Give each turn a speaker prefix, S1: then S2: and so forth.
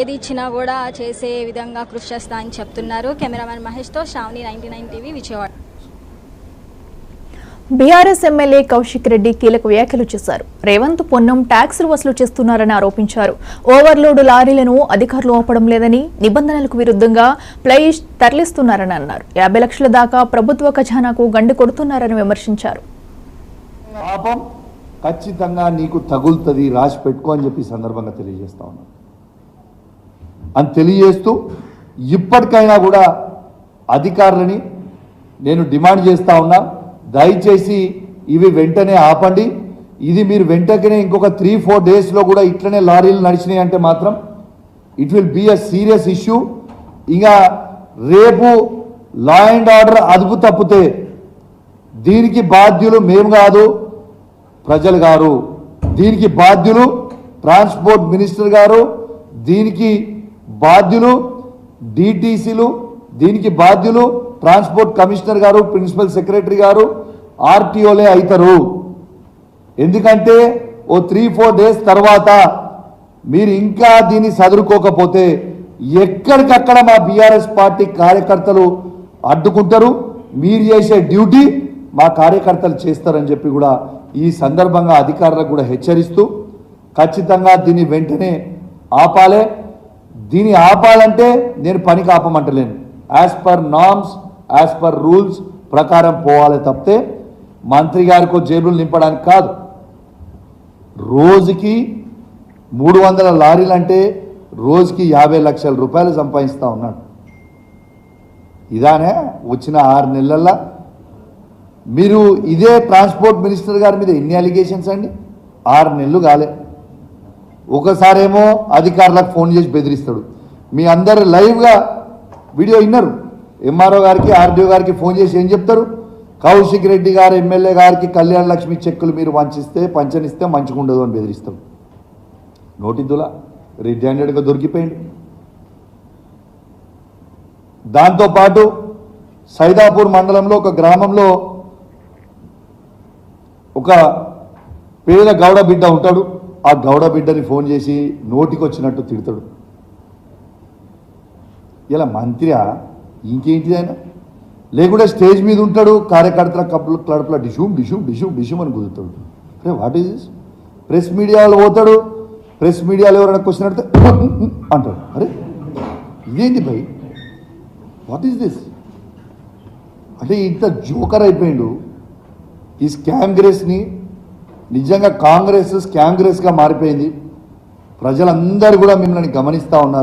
S1: ఏది ఇచ్చినా కూడా చేసే విధంగా కృషి చేస్తా అని చెప్తున్నారు. కెమెరామెన్ మహేష్తో Sravani, 99 TV, Vijayawada.
S2: BRS MLA Kaushik Reddy కీలక వ్యాఖ్యలు చేశారు. రేవంత్ పొన్నం ట్యాక్సులు వసూలు చేస్తున్నారని ఆరోపించారు. ఓవర్లోడ్ లారీలను అధికారులు ఆపడం లేదని, నిబంధనలకు విరుద్ధంగా ప్లైస్ తరలిస్తున్నారని అన్నారు. 50 లక్షల దాకా ప్రభుత్వ ఖజానాకు గండి కొడుతున్నారని విమర్శించారు.
S3: పాపం ఖచ్చితంగా నీకు తగులుతుంది, రాసి పెట్టుకో అని చెప్పి సందర్భంగా తెలియజేస్తా ఉన్నాను. అని తెలియజేస్తూ ఇప్పటికైనా కూడా అధికారులని నేను డిమాండ్ చేస్తా ఉన్నా, దయచేసి ఇవి వెంటనే ఆపండి. ఇది మీరు వెంటనే ఇంకొక 3-4 డేస్లో కూడా ఇట్లనే లారీలు నడిచినాయి అంటే మాత్రం it will be a serious issue. ఇంకా రేపు లా అండ్ ఆర్డర్ అదుపు తప్పితే దీనికి బాధ్యులు మేము కాదు, ప్రజలు గారు. దీనికి బాధ్యులు ట్రాన్స్పోర్ట్ మినిస్టర్ గారు, దీనికి బాధ్యులు డిటిసిలు, దీనికి బాధ్యులు ట్రాన్స్పోర్ట్ కమిషనర్ గారు, ప్రిన్సిపల్ సెక్రటరీ గారు, ఆర్టీఓలే అవుతారు. ఎందుకంటే ఓ 3-4 డేస్ తర్వాత మీరు ఇంకా దీన్ని సదురుకోకపోతే ఎక్కడికక్కడ మా బీఆర్ఎస్ పార్టీ కార్యకర్తలు అడ్డుకుంటారు. మీరు చేసే డ్యూటీ మా కార్యకర్తలు చేస్తారని చెప్పి కూడా ఈ సందర్భంగా అధికారులకు కూడా హెచ్చరిస్తూ ఖచ్చితంగా దీన్ని వెంటనే ఆపాలే. దీన్ని ఆపాలంటే నేను పనికి ఆపమంటలేను. As per norms, as per rules ప్రకారం పోవాలి తప్పితే మంత్రి గారికో జేబులు నింపడానికి కాదు. రోజుకి 300 లారీలు అంటే రోజుకి 50 లక్షల రూపాయలు సంపాదిస్తూ ఉన్నాడు. ఇదానే వచ్చిన 6 నెలల్లో మీరు ఇదే ట్రాన్స్పోర్ట్ మినిస్టర్ గారి మీద ఎన్ని అలిగేషన్స్ అండి? 6 నెలలు కాలే. ఒకసారేమో అధికారులకు ఫోన్ చేసి బెదిరిస్తాడు. మీ అందరు లైవ్గా వీడియో విన్నారు. ఎంఆర్ఓ గారికి, ఆర్డీఓ గారికి ఫోన్ చేసి ఏం చెప్తారు? కౌశిక్ రెడ్డి గారు ఎమ్మెల్యే గారికి కళ్యాణ లక్ష్మి చెక్కులు మీరు పంచనిస్తే మంచిగుండదు అని బెదిరిస్తాడు. నోటిద్దులా రెడ్ హ్యాండెడ్గా దొరికిపోయింది. దాంతోపాటు సైదాపూర్ మండలంలో ఒక గ్రామంలో ఒక పేద గౌడ బిడ్డ ఉంటాడు. ఆ గౌడ బిడ్డని ఫోన్ చేసి నోటికి వచ్చినట్టు తిడతాడు. ఇలా మంత్రి ఇంకేంటిది ఆయన? లేకుంటే స్టేజ్ మీద ఉంటాడు, కార్యకర్తల కడుపులో డిషూమ్ డిషూమ్ డిషూమ్ డిషూమ్ అని కుదురుతాడు. అరే వాట్ ఈస్ దిస్? ప్రెస్ మీడియాలో పోతాడు, ప్రెస్ మీడియాలో ఎవరైనా క్వశ్చన్ అడితే అంటాడు. అరే ఇదేంటి భయ్, వాట్ ఈస్ దిస్? అంటే ఇంత జోకర్ అయిపోయిండు. ఈ స్కామ్ గ్రేస్ని నిజంగా కాంగ్రెస్ స్కామ్ గ్రేస్గా మారిపోయింది. ప్రజలందరూ కూడా మిమ్మల్ని గమనిస్తూ ఉన్నారు.